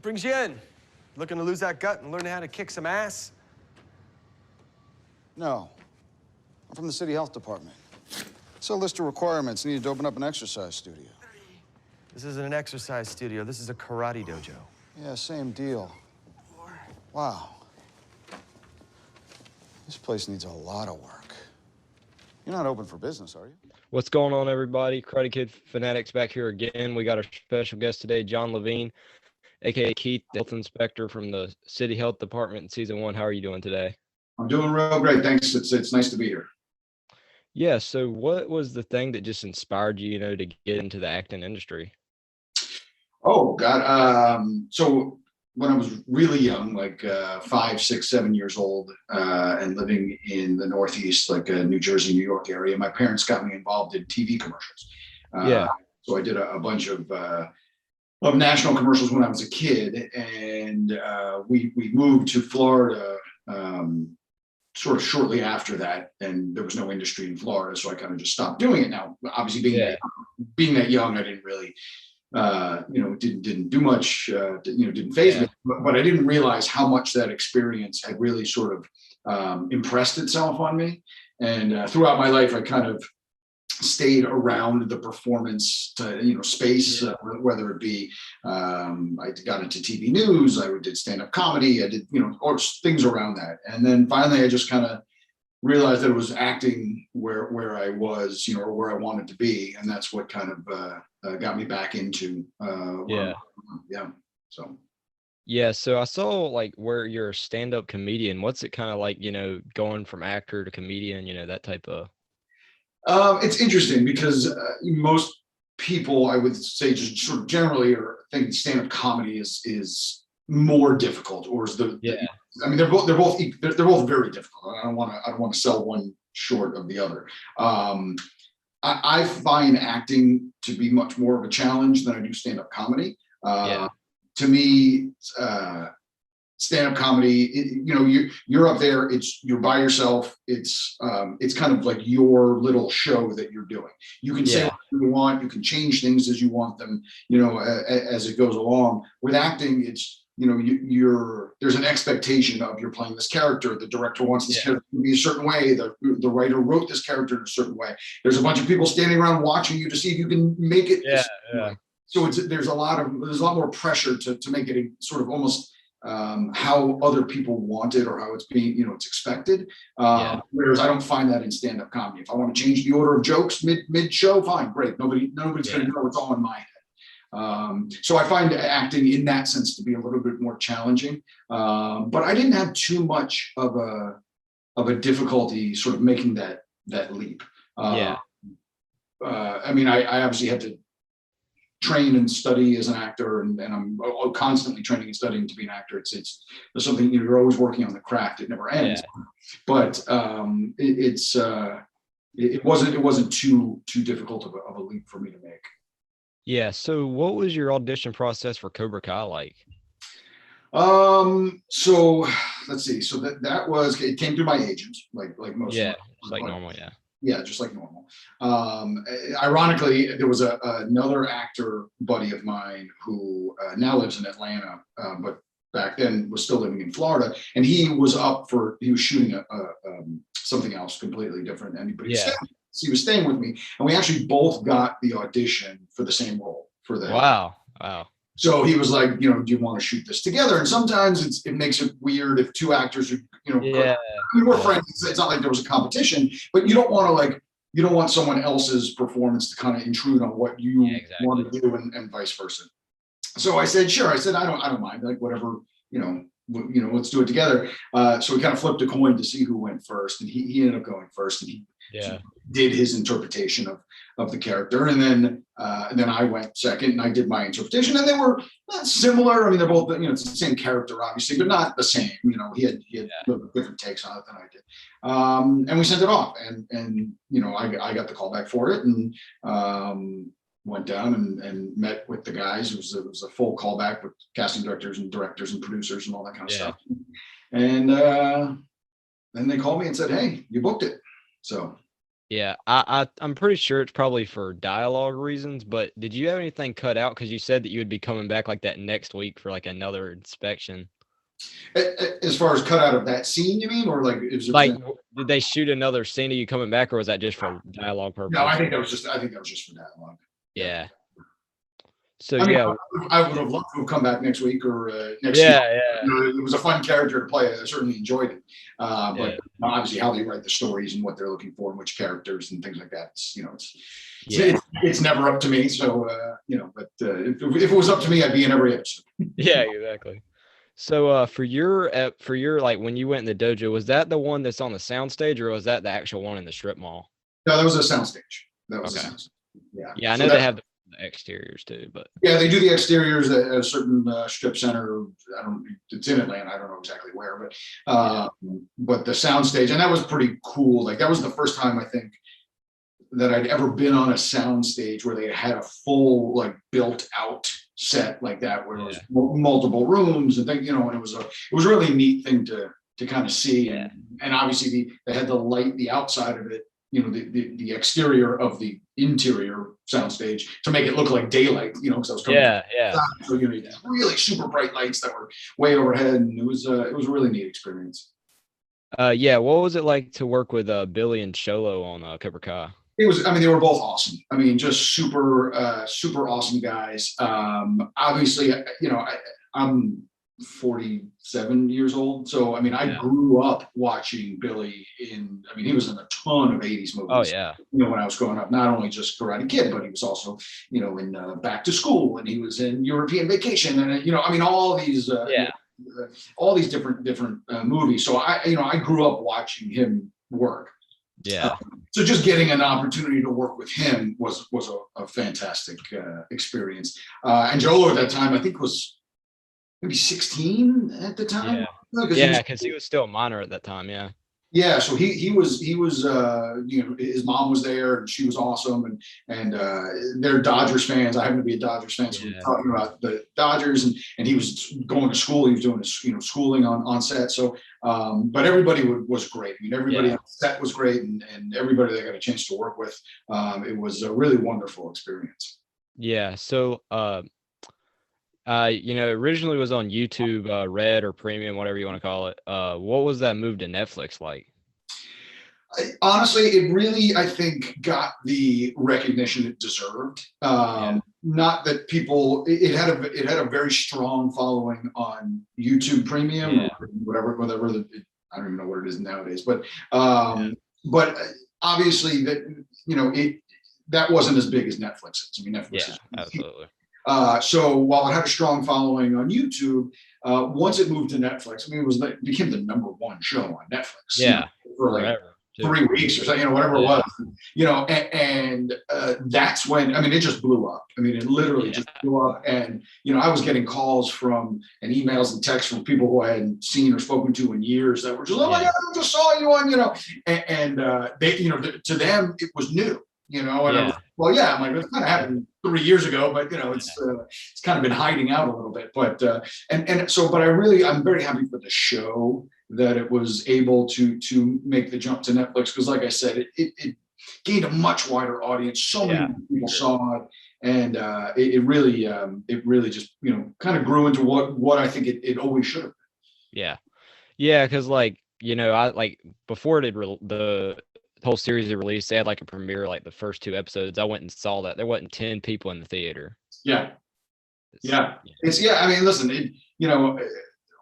brings you in? Looking to lose that gut and learn how to kick some ass? No. I'm from the city health department. It's a list of requirements needed to open up an exercise studio. This isn't an exercise studio. This is a karate dojo. Yeah, same deal. Wow. This place needs a lot of work. You're not open for business, are you? What's going on, everybody? Karate Kid Fanatics back here again. We got our special guest today, John Levine, aka Keith, the health inspector from the City Health Department in Season 1. How are you doing today? I'm doing real great. Thanks. It's nice to be here. Yeah, so what was the thing that just inspired you, to get into the acting industry? Oh, God. So when I was really young, like 5, 6, 7 years old, and living in the Northeast, like New Jersey, New York area, my parents got me involved in TV commercials. Yeah. So I did a bunch of national commercials when I was a kid, and we moved to Florida sort of shortly after that, and there was no industry in Florida, so I kind of just stopped doing it. Now, obviously, being that young, I didn't really, didn't do much, didn't phase me, but I didn't realize how much that experience had really sort of impressed itself on me. And throughout my life, I kind of stayed around the performance space, whether it be I got into TV news, I did stand-up comedy, I did or things around that, and then finally I just kind of realized that it was acting where I was, or where I wanted to be, and that's what kind of got me back into So I saw like where you're a stand-up comedian. What's it kind of like, going from actor to comedian, that type of. It's interesting because most people, I would say, just sort of generally are thinking stand-up comedy is more difficult, or is I mean, they're both very difficult. I don't want to sell one short of the other. I find acting to be much more of a challenge than I do stand-up comedy. To me, stand-up comedy, you're up there, you're by yourself, it's kind of like your little show that you're doing. You can say what you want, you can change things as you want them, as it goes along. With acting, it's there's an expectation of you're playing this character, the director wants this character to be a certain way, the writer wrote this character in a certain way, there's a bunch of people standing around watching you to see if you can make it so there's a lot more pressure to make it sort of almost how other people want it, or how it's being, it's expected. Whereas I don't find that in stand-up comedy. If I want to change the order of jokes mid-show, fine, great. Nobody's going to know it's all in my head. So I find acting in that sense to be a little bit more challenging. But I didn't have too much of a difficulty sort of making that leap. I mean, I obviously had to train and study as an actor, and I'm constantly training and studying to be an actor. It's something, you're always working on the craft. It never ends. But it wasn't too difficult of a leap for me to make. Yeah. So what was your audition process for Cobra Kai like? So let's see. So that was, it came through my agent, like most. Normal. Yeah, just like normal. Ironically, there was another actor buddy of mine who now lives in Atlanta, but back then was still living in Florida, and he was shooting something else completely different. He was staying with me, and we actually both got the audition for the same role for the. Wow. So he was like, do you want to shoot this together? And sometimes it makes it weird if two actors are, we're friends. It's not like there was a competition, but you don't want someone else's performance to kind of intrude on what you want to do, and vice versa. So I said, sure. I said, I don't mind, like whatever, let's do it together. So we kind of flipped a coin to see who went first, and he ended up going first, and he did his interpretation of the character, and then I went second, and I did my interpretation, and they were similar. I mean, they're both, it's the same character, obviously, but not the same. He had little different takes on it than I did, and we sent it off, and I got the call back for it, and went down and met with the guys. It was a full callback with casting directors and producers and all that kind of stuff, and then they called me and said, "Hey, you booked it." So Yeah, I'm pretty sure it's probably for dialogue reasons, but did you have anything cut out? Because you said that you would be coming back like that next week for like another inspection. As far as cut out of that scene, you mean, or like is Like, it? did they shoot another scene of you coming back, or was that just for dialogue No, I purposes? think that was just. I think that was just for dialogue. Yeah. Yeah. So I mean, yeah, I would have loved to have come back next week or next season. yeah, yeah, It was a fun character to play. I certainly enjoyed it. But yeah, obviously, how they write the stories and what they're looking for and which characters and things like that. yeah, It's never up to me. So but if it was up to me, I'd be in every episode. yeah, exactly. So for your like when you went in the dojo, was that the one that's on the soundstage, or was that the actual one in the strip mall? No, that was a soundstage. That was a Okay. soundstage. Yeah. Yeah, I So know they have the exteriors too, but yeah, they do the exteriors at a certain strip center. I don't. It's in Atlanta. I don't know exactly where, but the soundstage, and that was pretty cool. Like that was the first time I think that I'd ever been on a soundstage where they had a full like built out set like that, where it was multiple rooms and things. And it was a really neat thing to kind of see. And obviously they had the light, the outside of it, the exterior of the interior soundstage to make it look like daylight, because I was coming. yeah. So you had really super bright lights that were way overhead, and it was a really neat experience. Yeah, what was it like to work with Billy and Cholo on Cobra Kai? It was, I mean, they were both awesome. I mean, just super awesome guys. Obviously, I'm 47 years old. So, I mean, I grew up watching Billy he was in a ton of 80s movies. Oh, yeah. When I was growing up, not only just Karate Kid, but he was also, in Back to School, and he was in European Vacation. And, all these, all these different movies. So I grew up watching him work. Yeah. So just getting an opportunity to work with him was a fantastic experience. And Jolo at that time, I think was maybe 16 at the time. Yeah, because he was still a minor at that time. Yeah. Yeah, so he was his mom was there and she was awesome, and they're Dodgers fans. I happen to be a Dodgers fan, so we were talking about the Dodgers, and he was going to school. He was doing his schooling on set. So, but everybody was great. I mean, everybody on set was great, and everybody that got a chance to work with, it was a really wonderful experience. Yeah. So, originally was on YouTube, Red or Premium, whatever you want to call it. What was that move to Netflix like? Honestly, it really, I think, got the recognition it deserved. Not that it had a very strong following on YouTube Premium or whatever. I don't even know what it is nowadays, but obviously that wasn't as big as Netflix is. I mean, Netflix is absolutely. So while it had a strong following on YouTube, once it moved to Netflix, I mean, it became the #1 show on Netflix. Yeah, for like 3 weeks or something, whatever it was. And that's when it just blew up. I mean, it literally just blew up. And I was getting calls and emails and texts from people who I hadn't seen or spoken to in years that were just, oh my God, I just saw you on, and they, to them it was new. And I was, well, yeah, I'm like, it kind of happened 3 years ago, but it's kind of been hiding out a little bit. But but I'm very happy for the show that it was able to make the jump to Netflix, because like I said, it gained a much wider audience. So many people saw it, and it really just kind of grew into what I think it always should have been. Yeah, because I like before the whole series of release, they had like a premiere, like the first 2 episodes. I went and saw that. There wasn't 10 people in the theater. It's I mean, listen,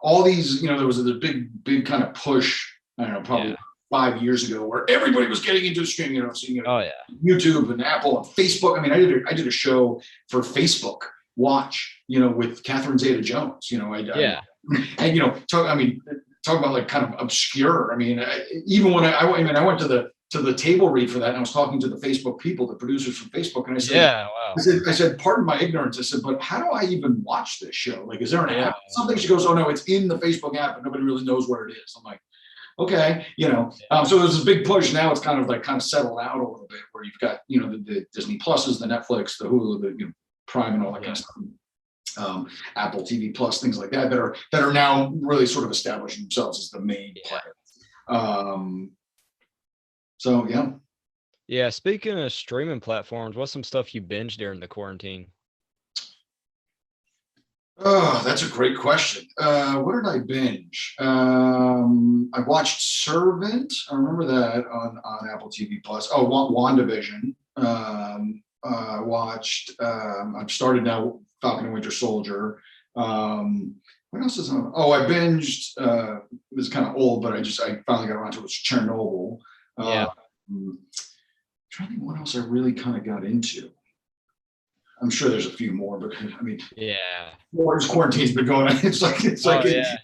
all these, there was a big kind of push, I don't know, probably 5 years ago, where everybody was getting into streaming, seeing YouTube and Apple and Facebook. I mean, I did a show for Facebook Watch, with Catherine Zeta-Jones, talk about like kind of obscure. I mean, even when I went to the table read for that, and I was talking to the Facebook people, the producers from Facebook, and I said, I said, pardon my ignorance. I said, but how do I even watch this show? Like, is there an app? Something? She goes, oh no, it's in the Facebook app, but nobody really knows where it is. I'm like, okay, so there's this big push. Now it's kind of settled out a little bit, where you've got, the Disney Pluses, the Netflix, the Hulu, the Prime, and all that kind of stuff. Apple TV Plus, things like that are now really sort of establishing themselves as the main player. So yeah. Yeah, speaking of streaming platforms, what's some stuff you binged during the quarantine? Oh, that's a great question. What did I binge? I watched Servant. I remember that on Apple TV Plus. Oh, WandaVision. Watched. I've started now Falcon and Winter Soldier. What else is on? Oh, I binged. It's kind of old, but I finally got around to it. Was Chernobyl. Yeah. Trying to think what else I really kind of got into. I'm sure there's a few more, but I mean, Yeah. more as quarantine's been going on. It's like Oh, it yeah.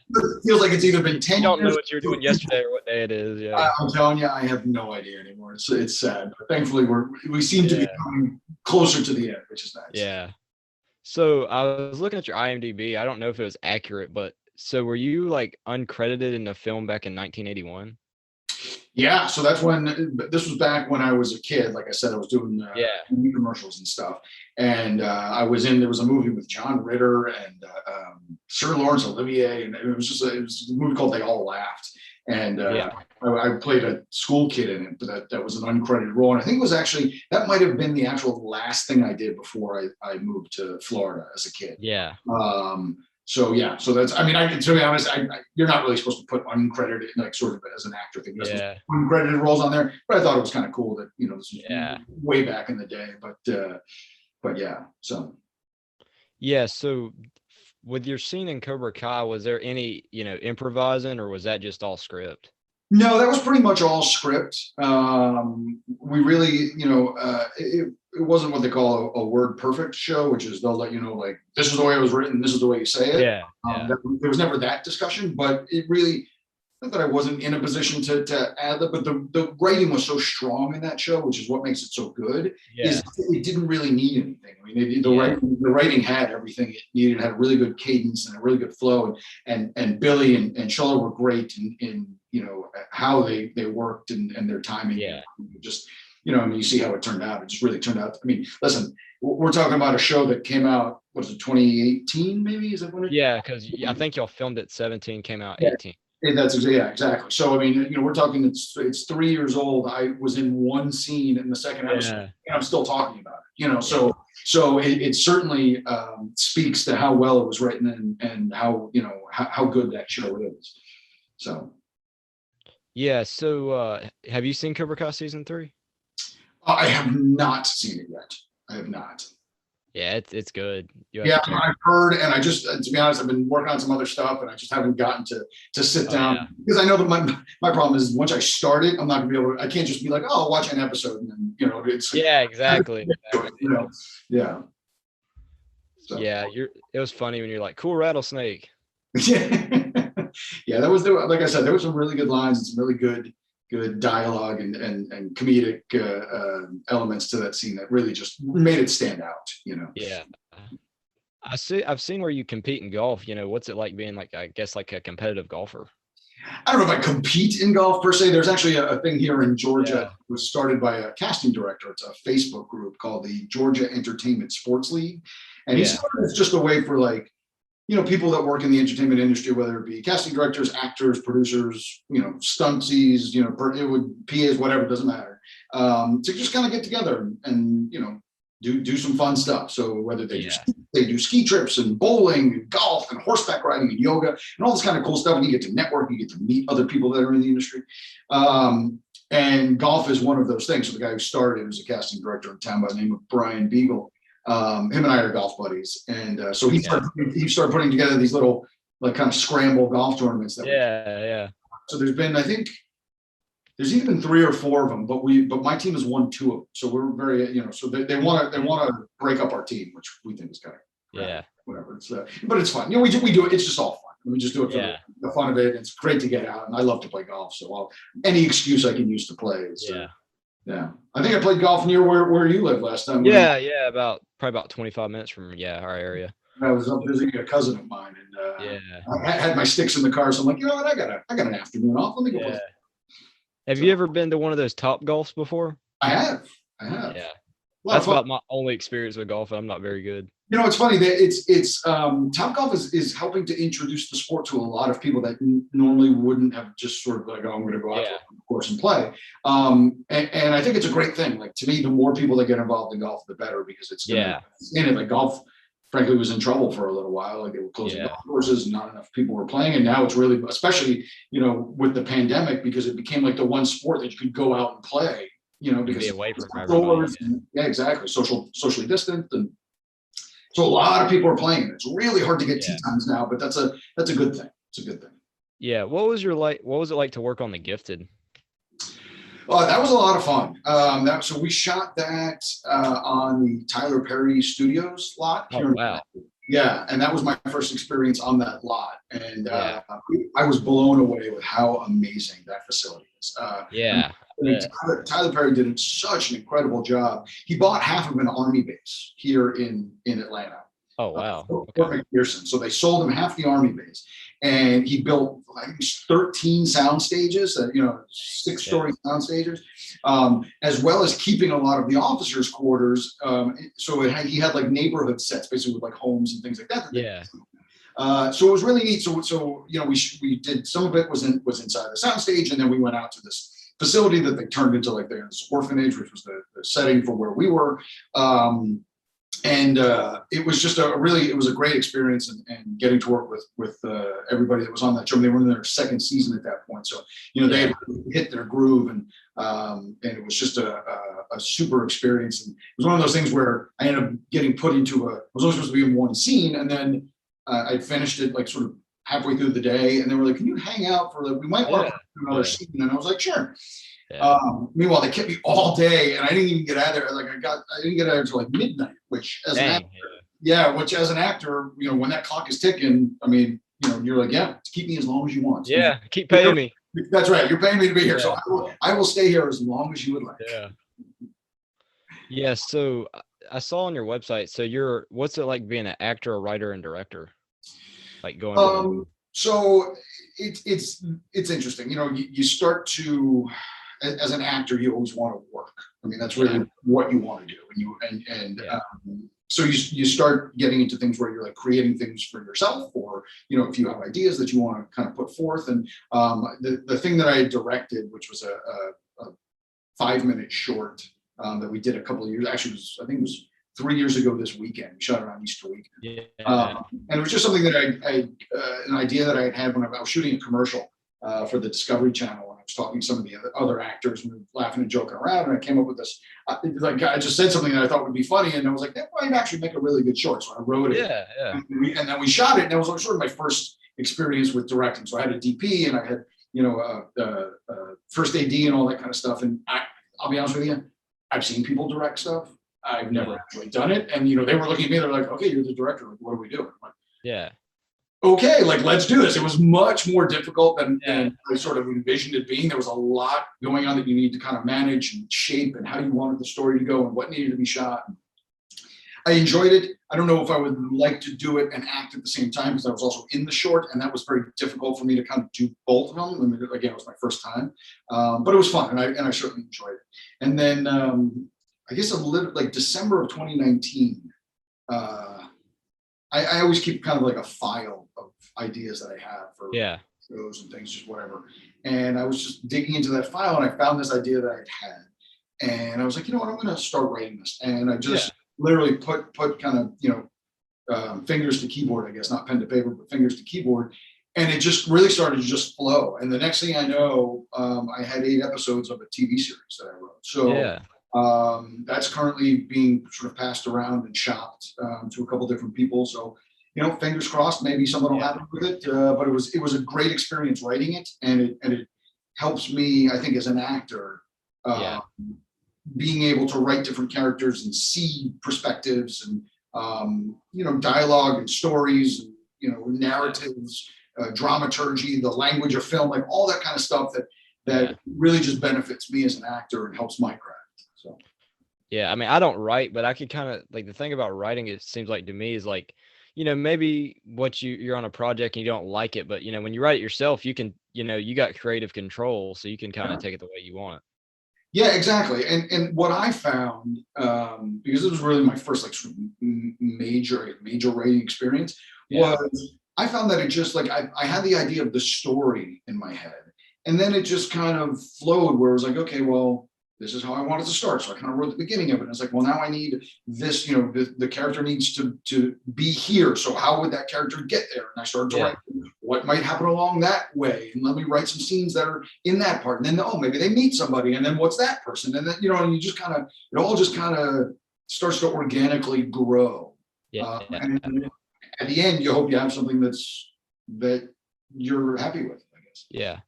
feels like it's either been 10 You don't know years. what you're doing yesterday or what day it is. Yeah. I'm telling you, I have no idea anymore. It's sad, but thankfully we seem to be Yeah. coming closer to the end, which is nice. Yeah. So I was looking at your IMDb. I don't know if it was accurate, but so were you like uncredited in a film back in 1981? Yeah, so that's when this was back when I was a kid. Like I said, I was doing Yeah. commercials and stuff, and I was in. There was a movie with John Ritter and Sir Laurence Olivier, and it was a movie called They All Laughed, and Yeah. I played a school kid in it, but that was an uncredited role, and I think it was actually that might have been the actual last thing I did before I moved to Florida as a kid. Yeah. So yeah, so that's. I mean, to be honest, you're not really supposed to put uncredited, like sort of as an actor thing. Yeah. Uncredited roles on there, but I thought it was kind of cool that this was Yeah. way back in the day. But yeah, so. Yeah. So with your scene in Cobra Kai, was there any, improvising or was that just all script? No, that was pretty much all script. We really, it wasn't what they call a word perfect show, which is they'll let you know, like, this is the way it was written, this is the way you say it. Yeah. There was never that discussion, but it really, not that I wasn't in a position to add that, but the writing was so strong in that show, which is what makes it so good, Yeah. is it didn't really need anything. I mean, Yeah. the writing had everything it needed. It had a really good cadence and a really good flow, and Billy and Shuller were great in how they worked and their timing. Yeah. Just, I mean, you see how it turned out. It just really turned out. I mean, listen, we're talking about a show that came out, what is it, 2018 maybe? Is that when it? Yeah, because I think y'all filmed it 17, came out 18. Yeah, exactly. So I mean, we're talking. It's 3 years old. I was in one scene in the second episode, and I'm still talking about it. So it certainly speaks to how well it was written and how good that show is. So. Yeah. So have you seen Cobra Kai season 3? I have not seen it yet. I have not. Yeah, it's good. I've heard, and I just, to be honest, I've been working on some other stuff, and I just haven't gotten to sit down because I know that my problem is once I start it, I'm not gonna be able to. I can't just be like, oh, I'll watch an episode, and then it's. Yeah, exactly. Yeah. So. Yeah, it was funny when you're like, cool rattlesnake. Yeah, like I said, there were some really good lines and some really good dialogue and comedic elements to that scene that really just made it stand out. Yeah. I've seen where you compete in golf. What's it like being like, I guess, like a competitive golfer? I don't know if I compete in golf per se. There's actually a thing here in Georgia. It was started by a casting director. It's a Facebook group called the Georgia Entertainment Sports League. And he started it's just a way for people that work in the entertainment industry, whether it be casting directors, actors, producers, stuntsies, PAs, whatever, it doesn't matter. To just kind of get together and do some fun stuff. So whether they do ski trips and bowling and golf and horseback riding and yoga and all this kind of cool stuff, and you get to network, you get to meet other people that are in the industry. And golf is one of those things. So the guy who started was a casting director in town by the name of Brian Beagle. Him and I are golf buddies, and so he started putting together these little kind of scramble golf tournaments. So there's been, I think, there's even 3 or 4 of them, but my team has won 2 of them. So we're very, so they want to break up our team, which we think is kind of whatever. It's but it's fun. We do it. It's just all fun. We just do it for the fun of it. It's great to get out, and I love to play golf. So any excuse I can use to play is. Yeah, I think I played golf near where you lived last time. Probably about 25 minutes from our area. I was up visiting a cousin of mine, and I had my sticks in the car, so I'm like, you know what, I got an afternoon off. Let me go play. Have you ever been to one of those Top Golfs before? I have. Yeah, that's about my only experience with golf. I'm not very good. You know, it's funny that it's Topgolf is helping to introduce the sport to a lot of people that normally wouldn't have just sort of like, oh, I'm going to go out to a course and play. And I think it's a great thing. Like, to me, the more people that get involved in golf, the better, because it's gonna, in it. Like, golf, frankly, was in trouble for a little while. Like, they were closing golf courses, and not enough people were playing. And now it's really, especially, you know, with the pandemic, because it became like the one sport that you could go out and play. You know, because be away from everybody. Exactly, socially distant, and so a lot of people are playing it. It's really hard to get tee times now, but that's a good thing. It's a good thing. Yeah. What was it like to work on The Gifted? That was a lot of fun. So we shot that on the Tyler Perry Studios lot here. Oh, wow. Yeah, and that was my first experience on that lot, and I was blown away with how amazing that facility is. Tyler Perry did such an incredible job. He bought half of an Army base here in Atlanta. Oh, wow. Fort McPherson. So they sold him half the Army base, and he built, I think, 13 sound stages, 6-story sound stages, as well as keeping a lot of the officers' quarters. So he had like neighborhood sets, basically, with like homes and things like that. So it was really neat. So you know, we did, some of it was inside the sound stage, and then we went out to this facility that they turned into like this orphanage, which was the setting for where we were. And it was just it was a great experience, and getting to work with everybody that was on that show. They were in their second season at that point, so you know, they had hit their groove, and it was just a super experience. And it was one of those things where I ended up getting put into I was only supposed to be in one scene, and then I finished it like sort of halfway through the day, and they were like, "Can you hang out for we might work on another scene?" And I was like, "Sure." Meanwhile, they kept me all day, and I didn't even get out of there. Like, I didn't get out until like midnight, which as an actor, you know, when that clock is ticking, I mean, you know, you're like, yeah, keep me as long as you want. Yeah, keep paying me. That's right. You're paying me to be here, so I will stay here as long as you would like. Yeah. So I saw on your website. So what's it like being an actor, a writer, and director? Like going. So it's interesting. You know, you start to, as an actor, you always want to work. I mean, that's really what you want to do. So you start getting into things where you're like creating things for yourself, or, you know, if you have ideas that you want to kind of put forth. And the thing that I directed, which was a 5-minute short that we did a couple of years, actually I think it was 3 years ago this weekend. We shot it on Easter weekend. And it was just something that an idea that I had when I was shooting a commercial for the Discovery Channel. And I was talking to some of the other actors, and we were laughing and joking around. And I came up with this, like, I just said something that I thought would be funny. And I was like, that might actually make a really good short. So I wrote it. And then we shot it. And that was sort of my first experience with directing. So I had a DP, and I had, you know, first AD and all that kind of stuff. And I'll be honest with you, I've seen people direct stuff. I've never actually done it. And, you know, they were looking at me, they're like, okay, you're the director. Like, what are we doing? I'm like, okay, like, let's do this. It was much more difficult than I sort of envisioned it being. There was a lot going on that you need to kind of manage and shape, and how you wanted the story to go and what needed to be shot. I enjoyed it. I don't know if I would like to do it and act at the same time, because I was also in the short, and that was very difficult for me to kind of do both of them. I mean, again, it was my first time, but it was fun, and I certainly enjoyed it. And then I guess like December of 2019, I always keep kind of like a file of ideas that I have for shows and things, just whatever. And I was just digging into that file, and I found this idea that I'd had. And I was like, you know what, I'm going to start writing this. And I just literally put kind of, you know, fingers to keyboard, I guess, not pen to paper, but fingers to keyboard. And it just really started to just flow. And the next thing I know, I had 8 episodes of a TV series that I wrote. So that's currently being sort of passed around and shopped to a couple different people. So, you know, fingers crossed, maybe something will happen with it. But it was a great experience writing it, and it helps me, I think, as an actor, being able to write different characters and see perspectives and you know, dialogue and stories and, you know, narratives, dramaturgy, the language of film, like all that kind of stuff that really just benefits me as an actor and helps my craft. So, I mean, I don't write, but I could kind of, like, the thing about writing, it seems like to me, is like, you know, maybe you're on a project and you don't like it, but, you know, when you write it yourself, you can, you know, you got creative control, so you can kind of take it the way you want. Yeah, exactly. And what I found, because it was really my first like sort of major writing experience, Yeah. was I found that it just like I had the idea of the story in my head, and then it just kind of flowed where it was like, okay, well, this is how I want it to start. So I kind of wrote the beginning of it. And it's like, well, now I need this, the character needs to be here. So how would that character get there? And I started to write what might happen along that way. And let me write some scenes that are in that part. And then, oh, maybe they meet somebody. And then what's that person? And then, and you just kind of, it all just kind of starts to organically grow. Yeah. And at the end, you hope you have something that you're happy with, I guess. Yeah.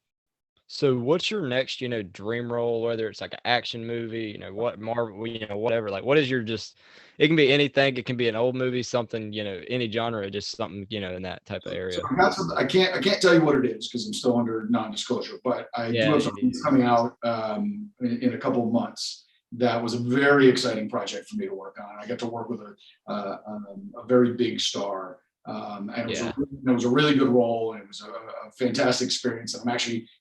So what's your next, dream role, whether it's like an action movie, what Marvel, whatever, like what is your it can be anything. It can be an old movie, something, any genre, just something, in that type of So area. I got something, I can't tell you what it is because I'm still under non-disclosure, but I do have something that's coming out in a couple of months. That was a very exciting project for me to work on. I got to work with a very big star. And it was a really good role, and it was a fantastic experience. And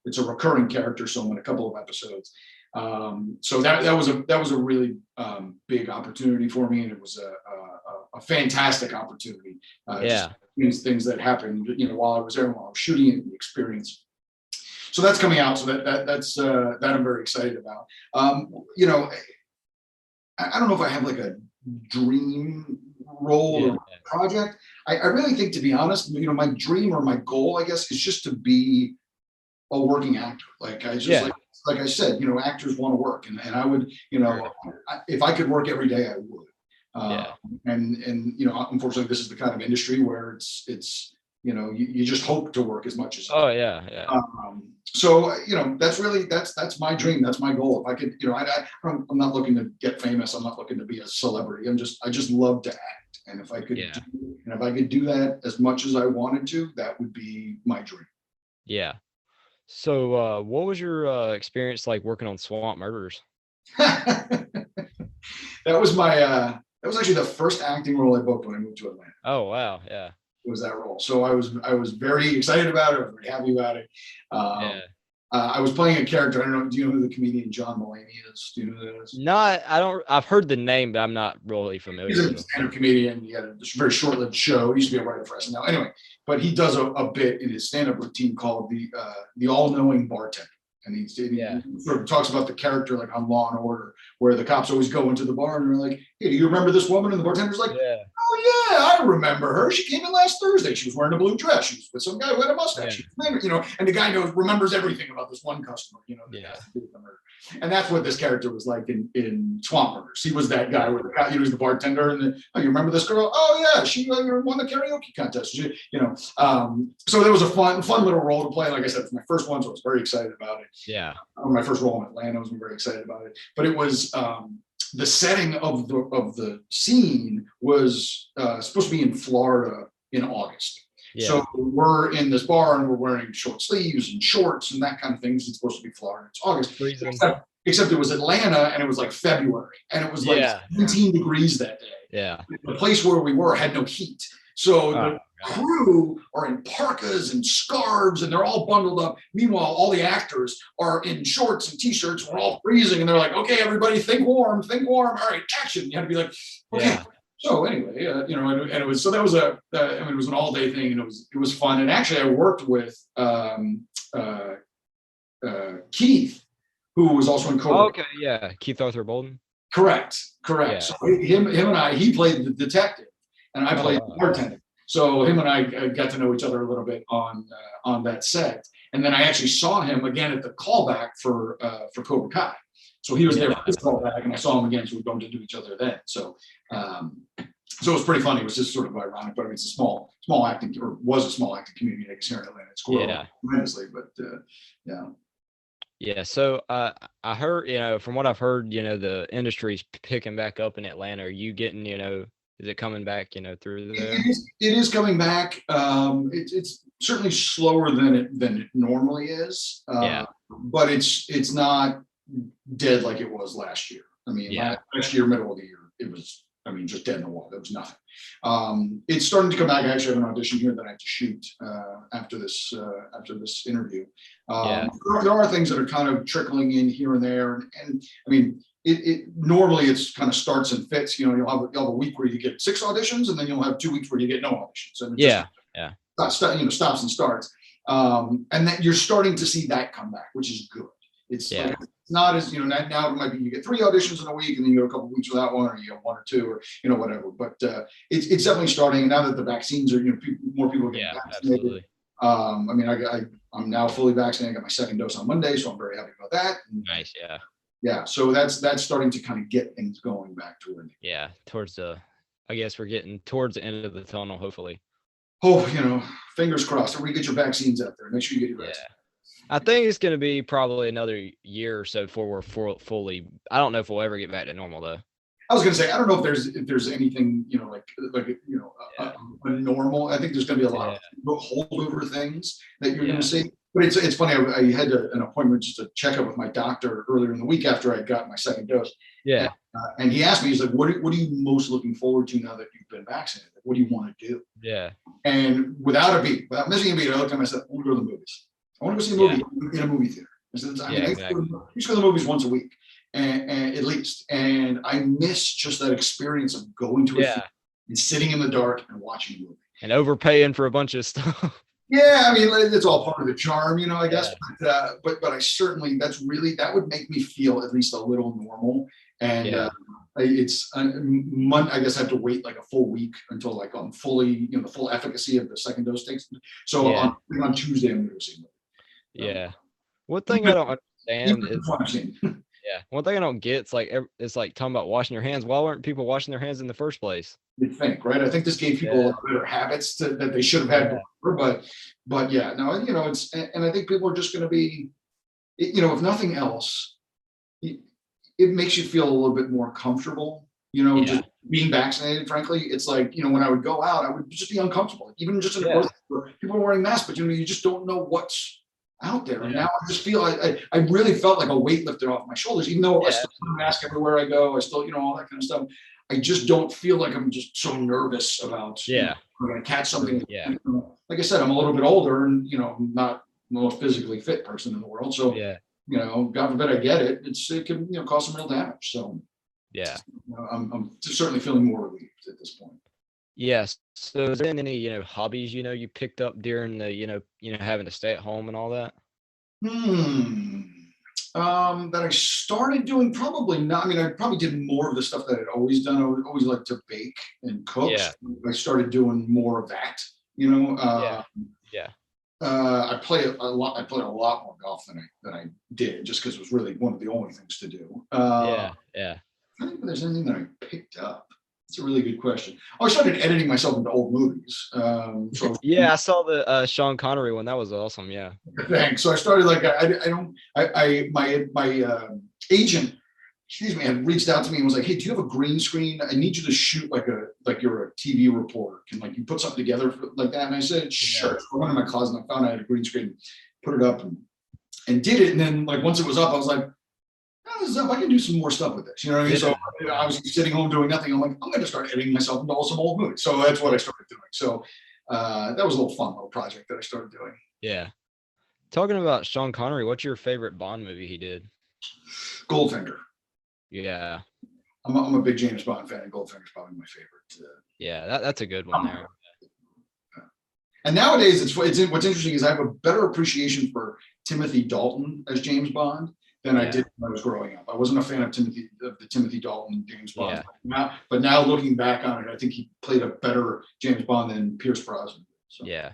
it's a recurring character, so I'm in a couple of episodes. So that was a really big opportunity for me, and it was a fantastic opportunity. Just things that happened, while I was there, while I was shooting it, the experience. So that's coming out. So that's that I'm very excited about. I don't know if I have like a dream role or project. I really think, to be honest, my dream or my goal, I guess, is just to be a working actor. Like I just like I said, actors want to work, and I would, if I could work every day, I would. And unfortunately, this is the kind of industry where it's you just hope to work as much as. So that's my dream. That's my goal. If I could, I'm not looking to get famous. I'm not looking to be a celebrity. I just love to act. And if I could do that as much as I wanted to, that would be my dream. Yeah. So what was your experience like working on Swamp Murders? That was actually the first acting role I booked when I moved to Atlanta. Oh wow, yeah. Was that role. So I was very excited about it. I was very happy about it. I was playing a character. I don't know. Do you know who the comedian John Mulaney is? Do you know who that is? No, I don't. I've heard the name, but I'm not really familiar. He's a stand-up comedian. He had a very short-lived show. He used to be a writer for SNL. Anyway, but he does a bit in his stand-up routine called the all-knowing bartender. And he sort of talks about the character like on Law and Order, where the cops always go into the bar and they're like, "Hey, do you remember this woman?" And the bartender's like, "Oh yeah, I remember her. She came in last Thursday. She was wearing a blue dress. She was with some guy who had a mustache. And the guy remembers everything about this one customer. And that's what this character was like in Swamp Murders. He was that guy where he was the bartender, and you remember this girl? Oh yeah, she won the karaoke contest. So that was a fun little role to play. Like I said, it's my first one, so I was very excited about it. Yeah. My first role in Atlanta, I was very excited about it. But it was the setting of the scene was supposed to be in Florida in August. Yeah. So we're in this bar and we're wearing short sleeves and shorts and that kind of thing. It's supposed to be Florida. It's August. Except it was Atlanta and it was like February and it was like 17 degrees that day. Yeah. The place where we were had no heat. So the crew are in parkas and scarves and they're all bundled up. Meanwhile, all the actors are in shorts and t-shirts. We're all freezing and they're like, "Okay, everybody, think warm. All right, action." You have to be like, "Okay." Yeah. So anyway, and it was, so that was it was an all-day thing and it was fun. And actually I worked with Keith, who was also in Cobra. Okay, yeah, Keith Arthur Bolden. Correct. Yeah. So him and I, he played the detective and I played the bartender. So him and I got to know each other a little bit on that set. And then I actually saw him again at the callback for Cobra Kai. So he was there for his callback and I saw him again. So we bumped into each other then. So it was pretty funny. It was just sort of ironic, but I mean, it's a small acting, or was a small acting community, I guess, here in Atlanta. It's grown tremendously, but yeah. Yeah. So I heard, from what I've heard, the industry's picking back up in Atlanta. Are you getting, is it coming back, through there? It is coming back. It's certainly slower than it normally is. But it's not dead like it was last year. I mean, last year, middle of the year, it was I mean, just dead in the water. There was nothing. It's starting to come back. I actually have an audition here that I have to shoot after this interview. Yeah. There are things that are kind of trickling in here and there, and I mean, it normally it's kind of starts and fits. You know, you'll have a week where you get 6 auditions, and then you'll have 2 weeks where you get no auditions. And Yeah. Stops and starts. And then you're starting to see that come back, which is good. It's like, it's not as, now it might be you get 3 auditions in a week and then you go a couple of weeks without one, or you get 1 or 2, or whatever. But it's definitely starting now that the vaccines are, more people are getting vaccinated. Absolutely. I mean, I'm now fully vaccinated. I got my 2nd dose on Monday, so I'm very happy about that. And, Nice. Yeah. yeah, so that's starting to kind of get things going back toward. Yeah. I guess we're getting towards the end of the tunnel, hopefully. Oh, fingers crossed. Everybody get your vaccines out there. Make sure you get your vaccine. I think it's going to be probably another year or so before we're fully. I don't know if we'll ever get back to normal though. I was going to say, I don't know if there's anything, a normal. I think there's going to be a lot of holdover things that you're going to see. But it's funny. I had an appointment just to check up with my doctor earlier in the week after I got my 2nd dose. Yeah. And he asked me, he's like, what are you most looking forward to now that you've been vaccinated? What do you want to do? Yeah. And without missing a beat, I looked at him and I said, I want to go to the movies. I want to go see a movie in a movie theater. I said, I used to go to the movies once a week, and at least. And I miss just that experience of going to a theater and sitting in the dark and watching a movie. And overpaying for a bunch of stuff. Yeah, I mean, it's all part of the charm, I guess. But I certainly, that would make me feel at least a little normal. And I guess I have to wait like a full week until like I'm fully, the full efficacy of the 2nd dose takes. So on Tuesday, I'm going to go see it. Yeah. One thing I don't understand is one thing I don't get, it's like talking about washing your hands. Why weren't people washing their hands in the first place? You'd think, right? I think this gave people better habits that they should have had before, but yeah, no, it's, and I think people are just going to be, if nothing else, it makes you feel a little bit more comfortable, just being vaccinated. Frankly, it's like, when I would go out, I would just be uncomfortable, even just in the grocery store. People are wearing masks, but you just don't know what's out there. And now I just feel I really felt like a weight lifted off my shoulders, even though I still wear a mask everywhere I go. I still, all that kind of stuff. I just don't feel like I'm just so nervous about I'm going to catch something. Yeah. Like I said, I'm a little bit older, and I'm not the most physically fit person in the world. So God forbid I get it. It can cause some real damage. So I'm certainly feeling more relieved at this point. Yes. So is there any, hobbies, you picked up during the, having to stay at home and all that? That I started doing, probably not. I mean, I probably did more of the stuff that I'd always done. I would always like to bake and cook. Yeah. I started doing more of that, I play a lot. I played a lot more golf than I did, just because it was really one of the only things to do. I don't think there's anything that I picked up. It's a really good question. I started editing myself into old movies. I saw the Sean Connery one. That was awesome. Yeah. Thanks. So I started my agent, had reached out to me and was like, "Hey, do you have a green screen? I need you to shoot like you're a TV reporter. Can you put something together like that?" And I said, "Sure." So I went in my closet and I found I had a green screen, put it up and did it. And then once it was up, I was like, I can do some more stuff with this. You know what I mean? So I was sitting home doing nothing. I'm like, I'm going to start editing myself into some old movies. So that's what I started doing. So that was a little fun little project that I started doing. Yeah. Talking about Sean Connery, what's your favorite Bond movie he did? Goldfinger. Yeah. I'm a big James Bond fan, and Goldfinger's probably my favorite. That's a good one there. And nowadays, what's interesting is I have a better appreciation for Timothy Dalton as James Bond than I did when I was growing up. I wasn't a fan of the Timothy Dalton James Bond. But now looking back on it, I think he played a better James Bond than Pierce Brosnan. So. Yeah.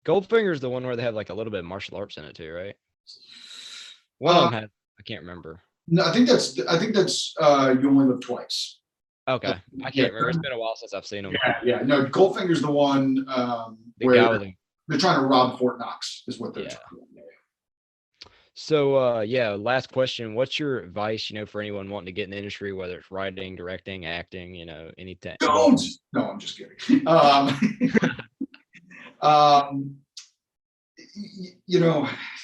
Goldfinger's the one where they have like a little bit of martial arts in it too, right? One of them had, I can't remember. No, I think that's You Only Live Twice. Okay. I can't remember. It's been a while since I've seen them. Yeah. No, Goldfinger's the one where they're trying to rob Fort Knox is what they're trying to do. So, last question. What's your advice, for anyone wanting to get in the industry, whether it's writing, directing, acting, anything? Don't. No, I'm just kidding.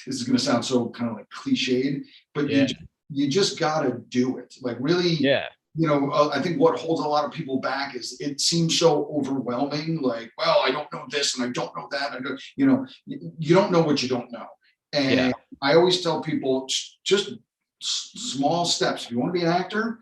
This is going to sound so kind of like cliched, but you just got to do it. Like really, I think what holds a lot of people back is it seems so overwhelming. Like, well, I don't know this and I don't know that. I don't, you don't know what you don't know. And Yeah. I always tell people just small steps. If you want to be an actor,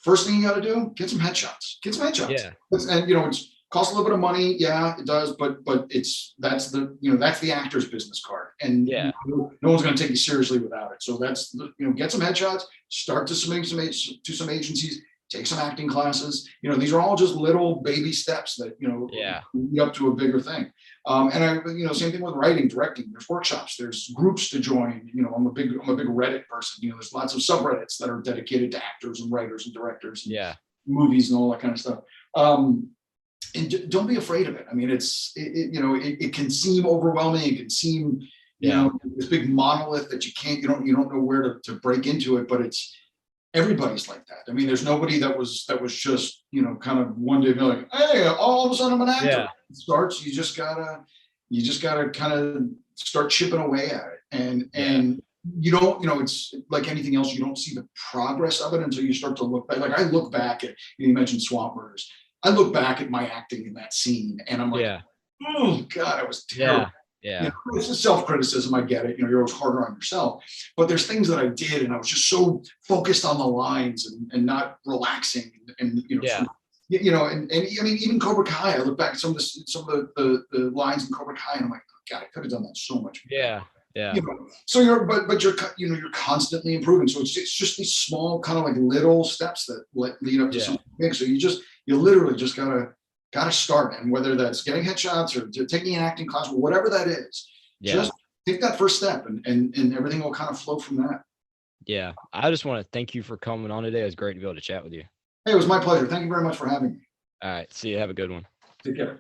first thing you got to do, get some headshots. Get some headshots. Yeah. And it's costs a little bit of money. Yeah, it does. But that's the actor's business card. And Yeah. no one's going to take you seriously without it. So that's get some headshots. Start to some agencies. Take some acting classes. These are all just little baby steps that Yeah. lead up to a bigger thing. And I, same thing with writing, directing. There's workshops. There's groups to join. I'm a big Reddit person. There's lots of subreddits that are dedicated to actors and writers and directors. And Yeah. movies and all that kind of stuff. And don't be afraid of it. I mean, it can seem overwhelming. It can seem, this big monolith that you don't know where to break into it, but everybody's like that. I mean, there's nobody that was just, kind of one day be like, hey, all of a sudden I'm an actor. Yeah. It starts, you just gotta kind of start chipping away at it. And you don't, it's like anything else, you don't see the progress of it until you start to look back. Like I look back at, you mentioned Swamp Murders. I look back at my acting in that scene and I'm like, oh God, I was terrible. Yeah. It's a self-criticism. I get it. You're always harder on yourself, but there's things that I did and I was just so focused on the lines and not relaxing and and I mean, even Cobra Kai, I look back at some of the lines in Cobra Kai and I'm like, oh, God, I could have done that so much better. Yeah. So you're you're constantly improving. So it's just these small kind of like little steps that lead up to something big. So you literally just gotta start. And whether that's getting headshots or taking an acting class or whatever that is, just take that first step and everything will kind of flow from that. Yeah. I just want to thank you for coming on today. It was great to be able to chat with you. Hey, it was my pleasure. Thank you very much for having me. All right. See you. Have a good one. Take care.